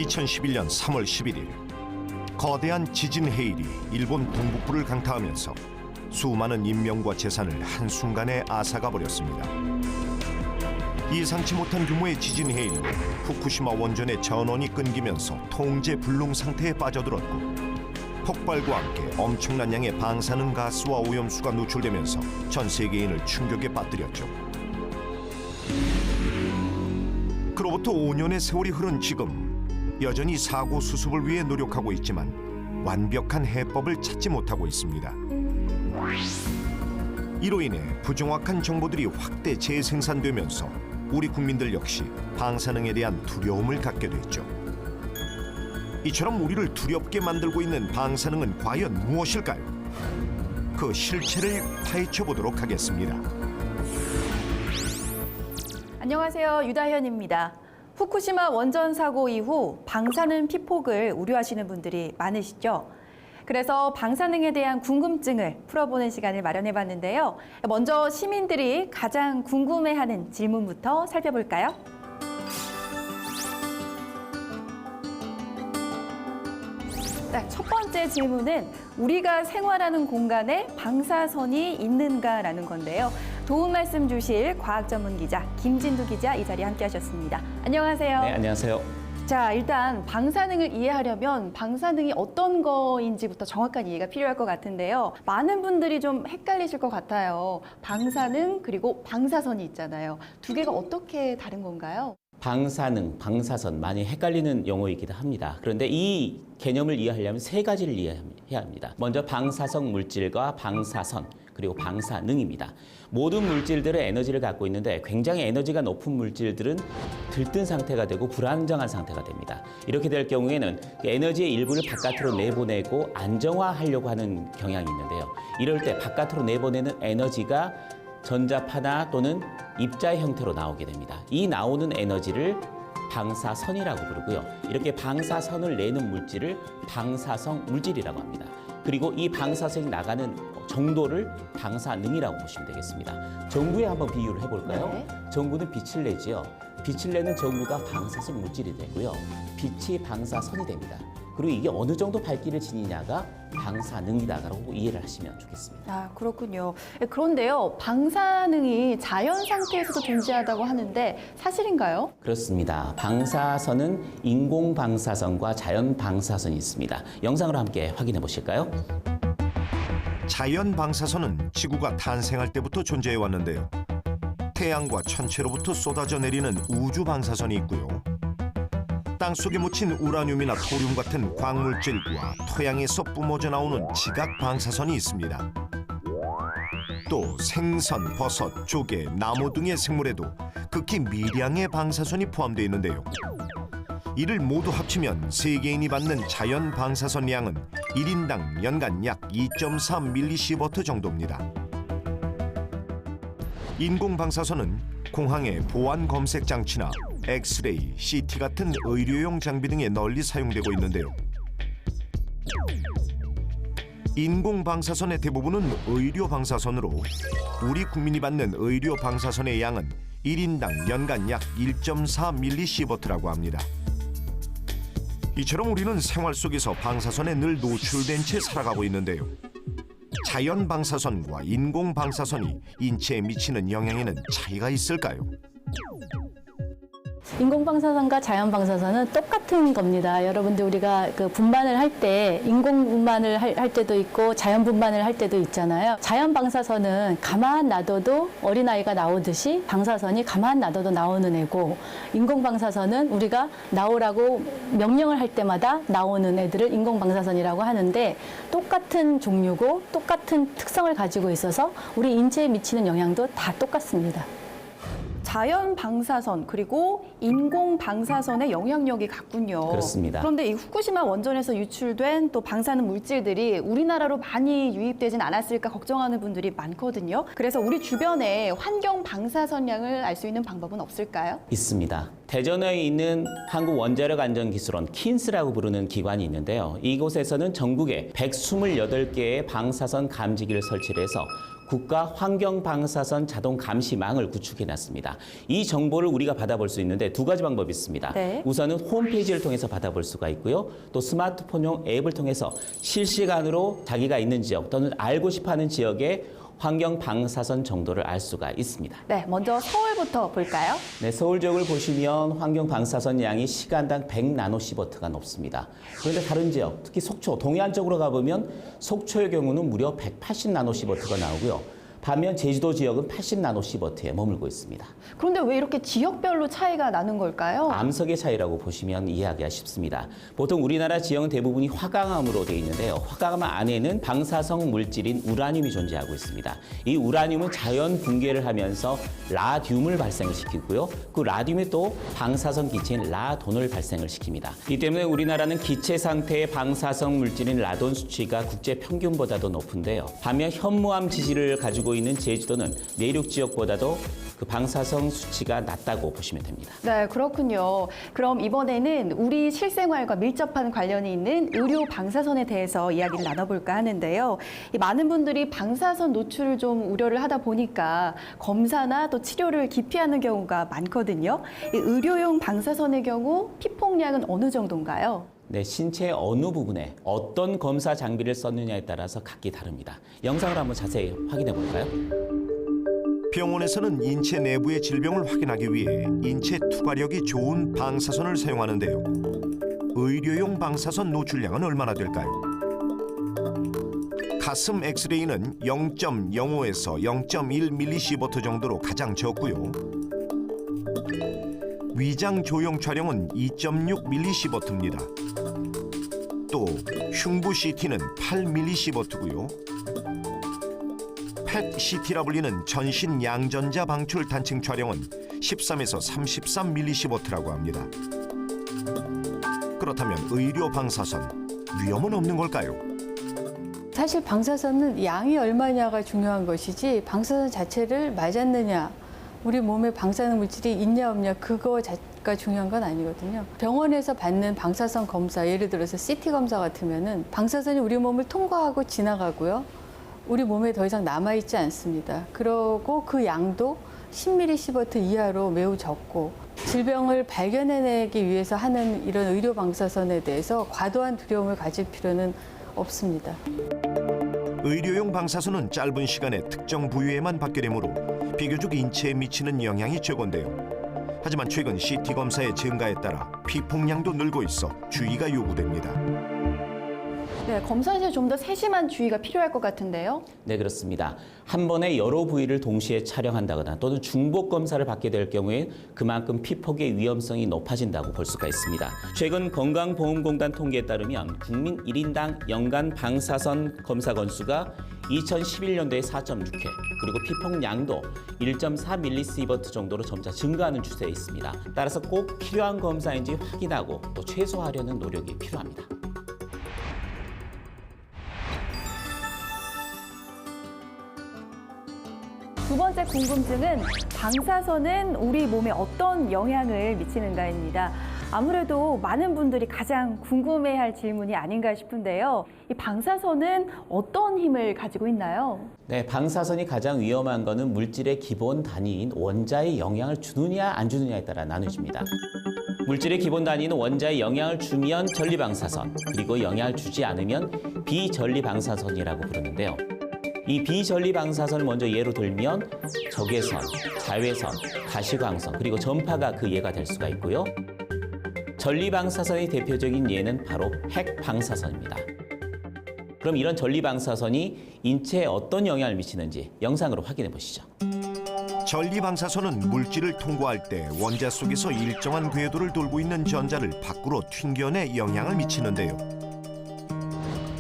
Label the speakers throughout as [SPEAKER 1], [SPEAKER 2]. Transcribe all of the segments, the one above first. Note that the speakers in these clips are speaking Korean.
[SPEAKER 1] 2011년 3월 11일 거대한 지진 해일이 일본 동북부를 강타하면서 수많은 인명과 재산을 한순간에 앗아가 버렸습니다. 예상치 못한 규모의 지진 해일로 후쿠시마 원전의 전원이 끊기면서 통제 불능 상태에 빠져들었고, 폭발과 함께 엄청난 양의 방사능 가스와 오염수가 노출되면서 전 세계인을 충격에 빠뜨렸죠. 그로부터 5년의 세월이 흐른 지금 여전히 사고 수습을 위해 노력하고 있지만 완벽한 해법을 찾지 못하고 있습니다. 이로 인해 부정확한 정보들이 확대 재생산되면서 우리 국민들 역시 방사능에 대한 두려움을 갖게 됐죠. 이처럼 우리를 두렵게 만들고 있는 방사능은 과연 무엇일까요? 그 실체를 파헤쳐 보도록 하겠습니다.
[SPEAKER 2] 안녕하세요. 유다현입니다. 후쿠시마 원전 사고 이후 방사능 피폭을 우려하시는 분들이 많으시죠? 그래서 방사능에 대한 궁금증을 풀어보는 시간을 마련해봤는데요. 먼저 시민들이 가장 궁금해하는 질문부터 살펴볼까요? 첫 번째 질문은 우리가 생활하는 공간에 방사선이 있는가라는 건데요. 도움 말씀 주실 과학 전문 기자 김진두 기자 이 자리에 함께 하셨습니다. 안녕하세요.
[SPEAKER 3] 네, 안녕하세요.
[SPEAKER 2] 자, 일단 방사능을 이해하려면 방사능이 어떤 거인지부터 정확한 이해가 필요할 것 같은데요. 많은 분들이 좀 헷갈리실 것 같아요. 방사능 그리고 방사선이 있잖아요. 두 개가 어떻게 다른 건가요?
[SPEAKER 3] 방사능, 방사선 많이 헷갈리는 용어이기도 합니다. 그런데 이 개념을 이해하려면 세 가지를 이해해야 합니다. 먼저 방사성 물질과 방사선, 그리고 방사능입니다. 모든 물질들은 에너지를 갖고 있는데 굉장히 에너지가 높은 물질들은 들뜬 상태가 되고 불안정한 상태가 됩니다. 이렇게 될 경우에는 에너지의 일부를 바깥으로 내보내고 안정화하려고 하는 경향이 있는데요. 이럴 때 바깥으로 내보내는 에너지가 전자파나 또는 입자의 형태로 나오게 됩니다. 이 나오는 에너지를 방사선이라고 부르고요. 이렇게 방사선을 내는 물질을 방사성 물질이라고 합니다. 그리고 이 방사선이 나가는 정도를 방사능이라고 보시면 되겠습니다. 전구에 한번 비유를 해볼까요?
[SPEAKER 2] 네.
[SPEAKER 3] 전구는 빛을 내지요. 빛을 내는 전구가 방사성 물질이 되고요. 빛이 방사선이 됩니다. 그리고 이게 어느 정도 밝기를 지니냐가 방사능이다라고 이해를 하시면 좋겠습니다.
[SPEAKER 2] 아, 그렇군요. 그런데요, 방사능이 자연 상태에서도 존재하다고 하는데 사실인가요?
[SPEAKER 3] 그렇습니다. 방사선은 인공 방사선과 자연 방사선이 있습니다. 영상으로 함께 확인해 보실까요?
[SPEAKER 1] 자연 방사선은 지구가 탄생할 때부터 존재해 왔는데요. 태양과 천체로부터 쏟아져 내리는 우주 방사선이 있고요. 땅속에 묻힌 우라늄이나 토륨 같은 광물질과 토양에서 뿜어져 나오는 지각 방사선이 있습니다. 또 생선, 버섯, 조개, 나무 등의 생물에도 극히 미량의 방사선이 포함되어 있는데요. 이를 모두 합치면 세계인이 받는 자연 방사선 양은 1인당 연간 약 2.3mSv 정도입니다. 인공 방사선은 공항의 보안 검색 장치나 엑스레이, CT 같은 의료용 장비 등에 널리 사용되고 있는데요. 인공 방사선의 대부분은 의료 방사선으로 우리 국민이 받는 의료 방사선의 양은 1인당 연간 약 1.4mSv라고 합니다. 이처럼 우리는 생활 속에서 방사선에 늘 노출된 채 살아가고 있는데요. 자연 방사선과 인공 방사선이 인체에 미치는 영향에는 차이가 있을까요?
[SPEAKER 4] 인공방사선과 자연방사선은 똑같은 겁니다. 여러분들 우리가 그 분반을 할 때 인공분반을 할 때도 있고 자연분반을 할 때도 있잖아요. 자연방사선은 가만 놔둬도 어린아이가 나오듯이 방사선이 가만 놔둬도 나오는 애고, 인공방사선은 우리가 나오라고 명령을 할 때마다 나오는 애들을 인공방사선이라고 하는데, 똑같은 종류고 똑같은 특성을 가지고 있어서 우리 인체에 미치는 영향도 다 똑같습니다.
[SPEAKER 2] 자연 방사선 그리고 인공 방사선의 영향력이 같군요.
[SPEAKER 3] 그렇습니다.
[SPEAKER 2] 그런데 이 후쿠시마 원전에서 유출된 또 방사능 물질들이 우리나라로 많이 유입되진 않았을까 걱정하는 분들이 많거든요. 그래서 우리 주변에 환경 방사선량을 알 수 있는 방법은 없을까요?
[SPEAKER 3] 있습니다. 대전에 있는 한국원자력안전기술원 킨스라고 부르는 기관이 있는데요. 이곳에서는 전국에 128개의 방사선 감지기를 설치를 해서 국가 환경 방사선 자동 감시망을 구축해 놨습니다. 이 정보를 우리가 받아볼 수 있는데 두 가지 방법이 있습니다.
[SPEAKER 2] 네.
[SPEAKER 3] 우선은 홈페이지를 통해서 받아볼 수가 있고요. 또 스마트폰용 앱을 통해서 실시간으로 자기가 있는 지역 또는 알고 싶어하는 지역의 환경 방사선 정도를 알 수가 있습니다.
[SPEAKER 2] 네, 먼저 서울부터 볼까요?
[SPEAKER 3] 네, 서울 지역을 보시면 환경 방사선 양이 시간당 100나노시버트가 높습니다. 그런데 다른 지역, 특히 속초, 동해안 쪽으로 가보면 속초의 경우는 무려 180나노시버트가 나오고요. 반면 제주도 지역은 80나노시버트에 머물고 있습니다.
[SPEAKER 2] 그런데 왜 이렇게 지역별로 차이가 나는 걸까요?
[SPEAKER 3] 암석의 차이라고 보시면 이해하기가 쉽습니다. 보통 우리나라 지형은 대부분이 화강암으로 되어 있는데요. 화강암 안에는 방사성 물질인 우라늄이 존재하고 있습니다. 이 우라늄은 자연 붕괴를 하면서 라듐을 발생을 시키고요. 그 라듐이 또 방사성 기체인 라돈을 발생을 시킵니다. 이 때문에 우리나라는 기체 상태의 방사성 물질인 라돈 수치가 국제 평균보다도 높은데요. 반면 현무암 지질을 가지고 있는 제주도는 내륙 지역보다도 그 방사성 수치가 낮다고 보시면 됩니다.
[SPEAKER 2] 네, 그렇군요. 그럼 이번에는 우리 실생활과 밀접한 관련이 있는 의료 방사선에 대해서 이야기를 나눠볼까 하는데요. 이 많은 분들이 방사선 노출을 좀 우려를 하다 보니까 검사나 또 치료를 기피하는 경우가 많거든요. 이 의료용 방사선의 경우 피폭량은 어느 정도인가요?
[SPEAKER 3] 네, 신체 어느 부분에 어떤 검사 장비를 썼느냐에 따라서 각기 다릅니다. 영상을 한번 자세히 확인해 볼까요?
[SPEAKER 1] 병원에서는 인체 내부의 질병을 확인하기 위해 인체 투과력이 좋은 방사선을 사용하는데요. 의료용 방사선 노출량은 얼마나 될까요? 가슴 엑스레이는 0.05에서 0.1mSv 정도로 가장 적고요. 위장 조형 촬영은 2.6mSv입니다. 또 흉부 CT는 8mSv고요. 펫CT라 불리는 전신 양전자 방출 단층 촬영은 13에서 33mSv라고 합니다. 그렇다면 의료 방사선 위험은 없는 걸까요?
[SPEAKER 4] 사실 방사선은 양이 얼마냐가 중요한 것이지 방사선 자체를 맞았느냐, 우리 몸에 방사능 물질이 있냐 없냐 그거가 중요한 건 아니거든요. 병원에서 받는 방사선 검사, 예를 들어서 CT 검사 같으면은 방사선이 우리 몸을 통과하고 지나가고요. 우리 몸에 더 이상 남아있지 않습니다. 그리고 그 양도 10mSv 이하로 매우 적고 질병을 발견해내기 위해서 하는 이런 의료 방사선에 대해서 과도한 두려움을 가질 필요는 없습니다.
[SPEAKER 1] 의료용 방사선은 짧은 시간에 특정 부위에만 받게 되므로 비교적 인체에 미치는 영향이 적은데요. 하지만 최근 CT 검사의 증가에 따라 피폭량도 늘고 있어 주의가 요구됩니다.
[SPEAKER 2] 네, 검사 시에 좀 더 세심한 주의가 필요할 것 같은데요.
[SPEAKER 3] 네, 그렇습니다. 한 번에 여러 부위를 동시에 촬영한다거나 또는 중복 검사를 받게 될 경우에 그만큼 피폭의 위험성이 높아진다고 볼 수가 있습니다. 최근 건강보험공단 통계에 따르면 국민 1인당 연간 방사선 검사 건수가 2011년도에 4.6회, 그리고 피폭량도 1.4mSv 정도로 점차 증가하는 추세에 있습니다. 따라서 꼭 필요한 검사인지 확인하고 또 최소화하려는 노력이 필요합니다.
[SPEAKER 2] 두 번째 궁금증은 방사선은 우리 몸에 어떤 영향을 미치는가입니다. 아무래도 많은 분들이 가장 궁금해할 질문이 아닌가 싶은데요. 이 방사선은 어떤 힘을 가지고 있나요?
[SPEAKER 3] 네, 방사선이 가장 위험한 것은 물질의 기본 단위인 원자에 영향을 주느냐 안 주느냐에 따라 나눠집니다. 물질의 기본 단위는 원자에 영향을 주면 전리방사선, 그리고 영향을 주지 않으면 비전리방사선이라고 부르는데요. 이 비전리방사선을 먼저 예로 들면 적외선, 자외선, 가시광선, 그리고 전파가 그 예가 될 수가 있고요. 전리방사선의 대표적인 예는 바로 핵방사선입니다. 그럼 이런 전리방사선이 인체에 어떤 영향을 미치는지 영상으로 확인해 보시죠.
[SPEAKER 1] 전리방사선은 물질을 통과할 때 원자 속에서 일정한 궤도를 돌고 있는 전자를 밖으로 튕겨내 영향을 미치는데요.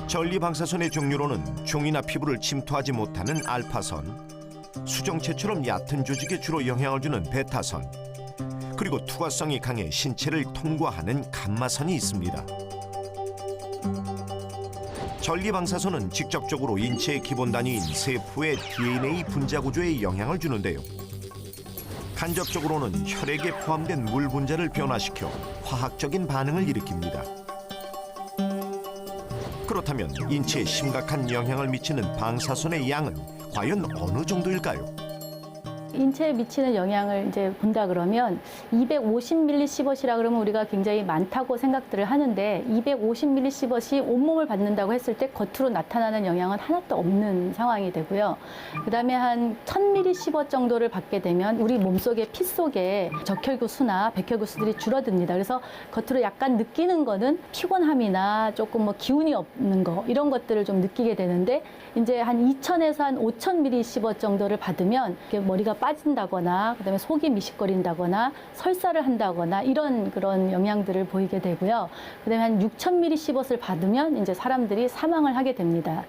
[SPEAKER 1] 전리방사선의 종류로는 종이나 피부를 침투하지 못하는 알파선, 수정체처럼 얕은 조직에 주로 영향을 주는 베타선, 그리고 투과성이 강해 신체를 통과하는 감마선이 있습니다. 전리방사선은 직접적으로 인체의 기본 단위인 세포의 DNA 분자 구조에 영향을 주는데요. 간접적으로는 혈액에 포함된 물 분자를 변화시켜 화학적인 반응을 일으킵니다. 그렇다면 인체에 심각한 영향을 미치는 방사선의 양은 과연 어느 정도일까요?
[SPEAKER 4] 인체에 미치는 영향을 이제 본다 그러면 250mS이라 그러면 우리가 굉장히 많다고 생각들을 하는데 250mS이 온몸을 받는다고 했을 때 겉으로 나타나는 영향은 하나도 없는 상황이 되고요. 그다음에 한 1000mS 정도를 받게 되면 우리 몸속의 피 속에 적혈구 수나 백혈구 수들이 줄어듭니다. 그래서 겉으로 약간 느끼는 거는 피곤함이나 조금 뭐 기운이 없는 거 이런 것들을 좀 느끼게 되는데 이제 한 2000에서 한 5000mS 정도를 받으면 이렇게 머리가 빠진다거나 그다음에 속이 미식거린다거나 설사를 한다거나 이런 그런 영향들을 보이게 되고요. 그다음에 한 6000mS를 받으면 이제 사람들이 사망을 하게 됩니다.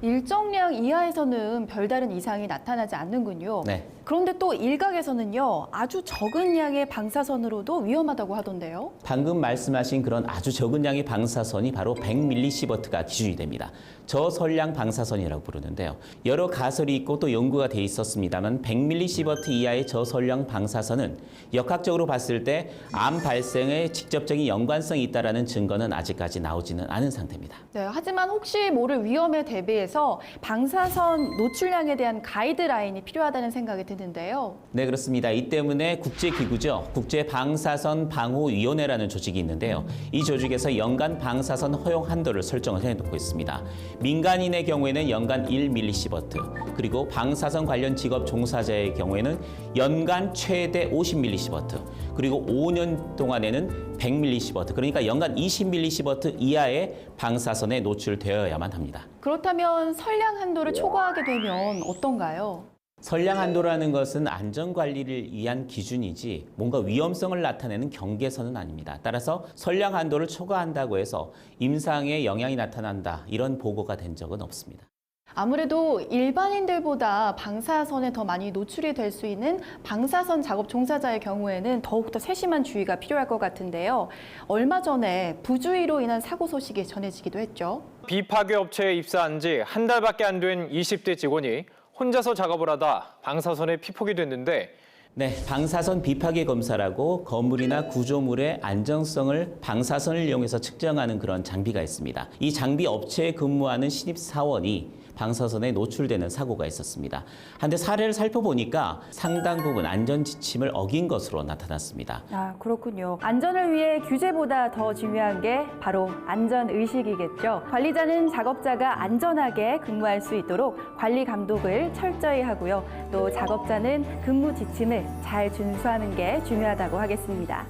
[SPEAKER 2] 일정량 이하에서는 별다른 이상이 나타나지 않는군요.
[SPEAKER 3] 네.
[SPEAKER 2] 그런데 또 일각에서는요, 아주 적은 양의 방사선으로도 위험하다고 하던데요.
[SPEAKER 3] 방금 말씀하신 그런 아주 적은 양의 방사선이 바로 100mS가 기준이 됩니다. 저설량 방사선이라고 부르는데요. 여러 가설이 있고 또 연구가 돼 있었습니다만 100mS 이하의 저설량 방사선은 역학적으로 봤을 때 암 발생에 직접적인 연관성이 있다는 증거는 아직까지 나오지는 않은 상태입니다.
[SPEAKER 2] 네, 하지만 혹시 모를 위험에 대비해서 방사선 노출량에 대한 가이드라인이 필요하다는 생각이 드는데요.
[SPEAKER 3] 네, 그렇습니다. 이 때문에 국제기구죠. 국제방사선 방호위원회라는 조직이 있는데요. 이 조직에서 연간 방사선 허용 한도를 설정을 해놓고 있습니다. 민간인의 경우에는 연간 1mS, 그리고 방사선 관련 직업 종사자의 경우에는 연간 최대 50mS, 그리고 5년 동안에는 100mS, 그러니까 연간 20mS 이하의 방사선에 노출되어야만 합니다.
[SPEAKER 2] 그렇다면 선량 한도를 초과하게 되면 어떤가요?
[SPEAKER 3] 선량 한도라는 것은 안전관리를 위한 기준이지 뭔가 위험성을 나타내는 경계선은 아닙니다. 따라서 선량 한도를 초과한다고 해서 임상에 영향이 나타난다 이런 보고가 된 적은 없습니다.
[SPEAKER 2] 아무래도 일반인들보다 방사선에 더 많이 노출이 될 수 있는 방사선 작업 종사자의 경우에는 더욱더 세심한 주의가 필요할 것 같은데요. 얼마 전에 부주의로 인한 사고 소식이 전해지기도 했죠.
[SPEAKER 5] 비파괴 업체에 입사한 지 한 달밖에 안 된 20대 직원이 혼자서 작업을 하다 방사선에 피폭이 됐는데
[SPEAKER 3] 네, 방사선 비파괴 검사라고 건물이나 구조물의 안정성을 방사선을 이용해서 측정하는 그런 장비가 있습니다. 이 장비 업체에 근무하는 신입사원이 방사선에 노출되는 사고가 있었습니다. 한데 사례를 살펴보니까 상당 부분 안전 지침을 어긴 것으로 나타났습니다.
[SPEAKER 2] 아, 그렇군요. 안전을 위해 규제보다 더 중요한 게 바로 안전의식이겠죠. 관리자는 작업자가 안전하게 근무할 수 있도록 관리 감독을 철저히 하고요. 또 작업자는 근무 지침을 잘 준수하는 게 중요하다고 하겠습니다.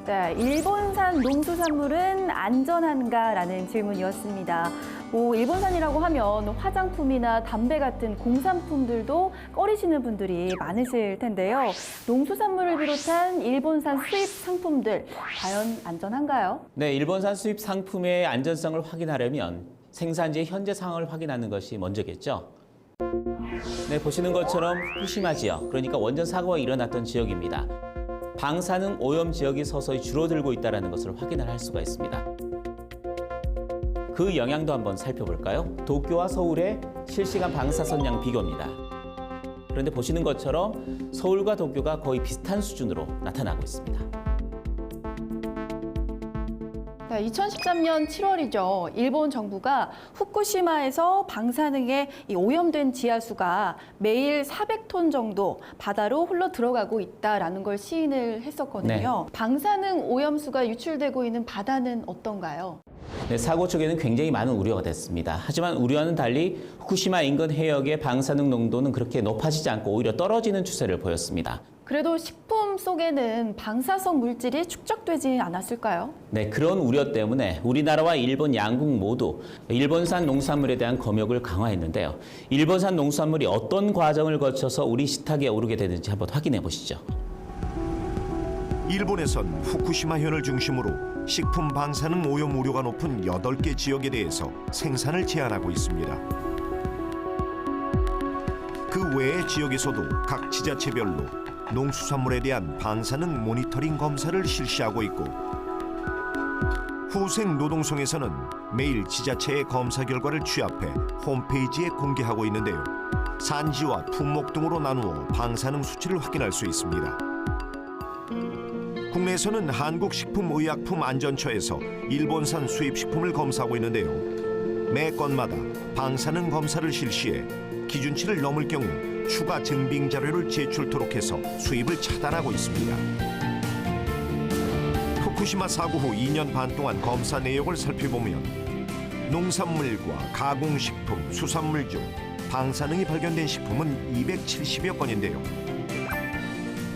[SPEAKER 2] 자, 일본산 농수산물은 안전한가라는 질문이었습니다. 일본산이라고 하면 화장품이나 담배 같은 공산품들도 꺼리시는 분들이 많으실 텐데요. 농수산물을 비롯한 일본산 수입 상품들, 과연 안전한가요?
[SPEAKER 3] 네, 일본산 수입 상품의 안전성을 확인하려면 생산지의 현재 상황을 확인하는 것이 먼저겠죠. 네, 보시는 것처럼 후쿠시마 지역, 그러니까 원전 사고가 일어났던 지역입니다. 방사능 오염 지역이 서서히 줄어들고 있다는 것을 확인을 할 수가 있습니다. 그 영향도 한번 살펴볼까요? 도쿄와 서울의 실시간 방사선량 비교입니다. 그런데 보시는 것처럼 서울과 도쿄가 거의 비슷한 수준으로 나타나고 있습니다.
[SPEAKER 2] 2013년 7월이죠. 일본 정부가 후쿠시마에서 방사능에 오염된 지하수가 매일 400톤 정도 바다로 흘러 들어가고 있다라는 걸 시인을 했었거든요.
[SPEAKER 3] 네.
[SPEAKER 2] 방사능 오염수가 유출되고 있는 바다는 어떤가요?
[SPEAKER 3] 네, 사고 초기에는 굉장히 많은 우려가 됐습니다. 하지만 우려와는 달리 후쿠시마 인근 해역의 방사능 농도는 그렇게 높아지지 않고 오히려 떨어지는 추세를 보였습니다.
[SPEAKER 2] 그래도 식품 속에는 방사성 물질이 축적되지 않았을까요?
[SPEAKER 3] 네, 그런 우려 때문에 우리나라와 일본 양국 모두 일본산 농산물에 대한 검역을 강화했는데요. 일본산 농산물이 어떤 과정을 거쳐서 우리 식탁에 오르게 되는지 한번 확인해 보시죠.
[SPEAKER 1] 일본에선 후쿠시마현을 중심으로 식품 방사능 오염 우려가 높은 8개 지역에 대해서 생산을 제한하고 있습니다. 그 외의 지역에서도 각 지자체별로 농수산물에 대한 방사능 모니터링 검사를 실시하고 있고, 후생노동성에서는 매일 지자체의 검사 결과를 취합해 홈페이지에 공개하고 있는데요. 산지와 품목 등으로 나누어 방사능 수치를 확인할 수 있습니다. 국내에서는 한국식품의약품안전처에서 일본산 수입식품을 검사하고 있는데요. 매 건마다 방사능 검사를 실시해 기준치를 넘을 경우 추가 증빙 자료를 제출토록 해서 수입을 차단하고 있습니다. 후쿠시마 사고 후 2년 반 동안 검사 내역을 살펴보면 농산물과 가공식품, 수산물 중 방사능이 발견된 식품은 270여 건인데요.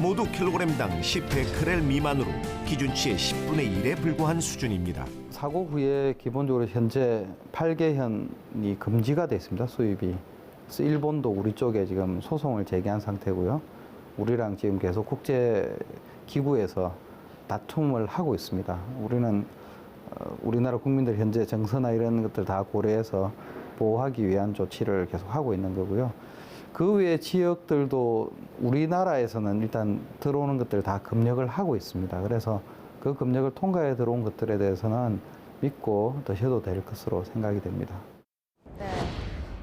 [SPEAKER 1] 모두 킬로그램당 10베크렐 미만으로 기준치의 10분의 1에 불과한 수준입니다.
[SPEAKER 6] 사고 후에 기본적으로 현재 8개현이 금지가 돼 있습니다, 수입이. 그래서 일본도 우리 쪽에 지금 소송을 제기한 상태고요. 우리랑 지금 계속 국제 기구에서 다툼을 하고 있습니다. 우리는 우리나라 국민들 현재 정서나 이런 것들 다 고려해서 보호하기 위한 조치를 계속 하고 있는 거고요. 그 외 지역들도 우리나라에서는 일단 들어오는 것들 다 검역을 하고 있습니다. 그래서 그 검역을 통과해 들어온 것들에 대해서는 믿고 드셔도 될 것으로 생각이 됩니다.
[SPEAKER 2] 네.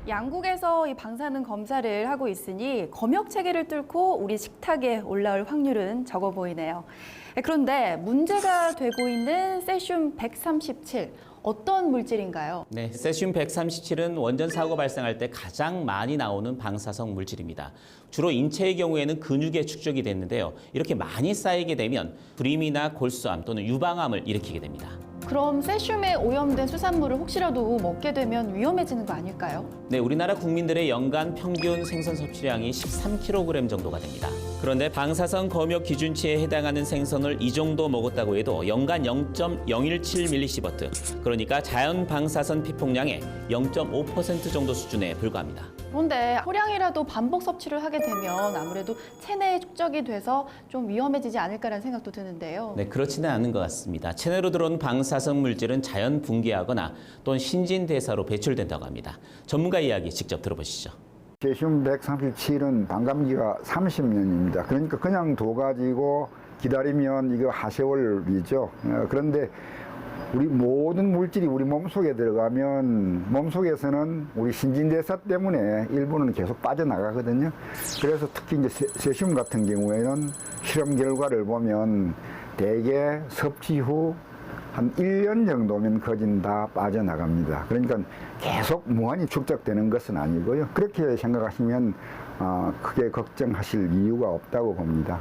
[SPEAKER 2] 양국에서 이 방사능 검사를 하고 있으니 검역 체계를 뚫고 우리 식탁에 올라올 확률은 적어 보이네요. 그런데 문제가 되고 있는 세슘 137, 어떤 물질인가요?
[SPEAKER 3] 네, 세슘 137은 원전 사고 발생할 때 가장 많이 나오는 방사성 물질입니다. 주로 인체의 경우에는 근육에 축적이 됐는데요. 이렇게 많이 쌓이게 되면 불임이나 골수암 또는 유방암을 일으키게 됩니다.
[SPEAKER 2] 그럼 세슘에 오염된 수산물을 혹시라도 먹게 되면 위험해지는 거 아닐까요?
[SPEAKER 3] 네, 우리나라 국민들의 연간 평균 생선 섭취량이 13kg 정도가 됩니다. 그런데 방사성 검역 기준치에 해당하는 생선을 이 정도 먹었다고 해도 연간 0.017mSv, 그러니까 자연 방사선 피폭량의 0.5% 정도 수준에 불과합니다.
[SPEAKER 2] 그런데 소량이라도 반복 섭취를 하게 되면 아무래도 체내에 축적이 돼서 좀 위험해지지 않을까라는 생각도 드는데요.
[SPEAKER 3] 네, 그렇지는 않은 것 같습니다. 체내로 들어온 방사성 물질은 자연 분解,하거나 또는 신진대사로 배출된다고 합니다. 전문가 이야기 직접 들어보시죠.
[SPEAKER 7] 세슘 137은 반감기가 30년입니다. 그러니까 그냥 둬가지고 기다리면 이거 하세월이죠. 그런데 우리 모든 물질이 우리 몸속에 들어가면 몸속에서는 우리 신진대사 때문에 일부는 계속 빠져나가거든요. 그래서 특히 이제 세슘 같은 경우에는 실험 결과를 보면 대개 섭취 후 한 1년 정도면 거진 다 빠져나갑니다. 그러니까 계속 무한히 축적되는 것은 아니고요. 그렇게 생각하시면 크게 걱정하실 이유가 없다고 봅니다.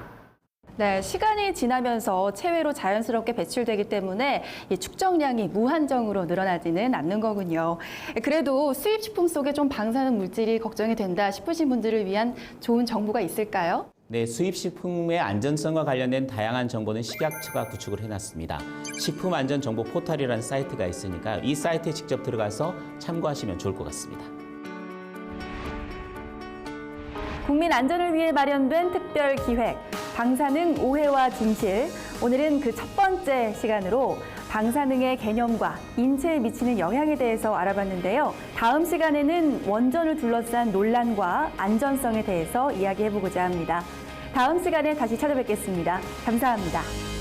[SPEAKER 2] 네, 시간이 지나면서 체외로 자연스럽게 배출되기 때문에 이 축적량이 무한정으로 늘어나지는 않는 거군요. 그래도 수입식품 속에 좀 방사능 물질이 걱정이 된다 싶으신 분들을 위한 좋은 정보가 있을까요?
[SPEAKER 3] 네, 수입식품의 안전성과 관련된 다양한 정보는 식약처가 구축을 해놨습니다. 식품안전정보 포털이라는 사이트가 있으니까 이 사이트에 직접 들어가서 참고하시면 좋을 것 같습니다.
[SPEAKER 2] 국민 안전을 위해 마련된 특별 기획, 방사능 오해와 진실. 오늘은 그 첫 번째 시간으로 방사능의 개념과 인체에 미치는 영향에 대해서 알아봤는데요. 다음 시간에는 원전을 둘러싼 논란과 안전성에 대해서 이야기해보고자 합니다. 다음 시간에 다시 찾아뵙겠습니다. 감사합니다.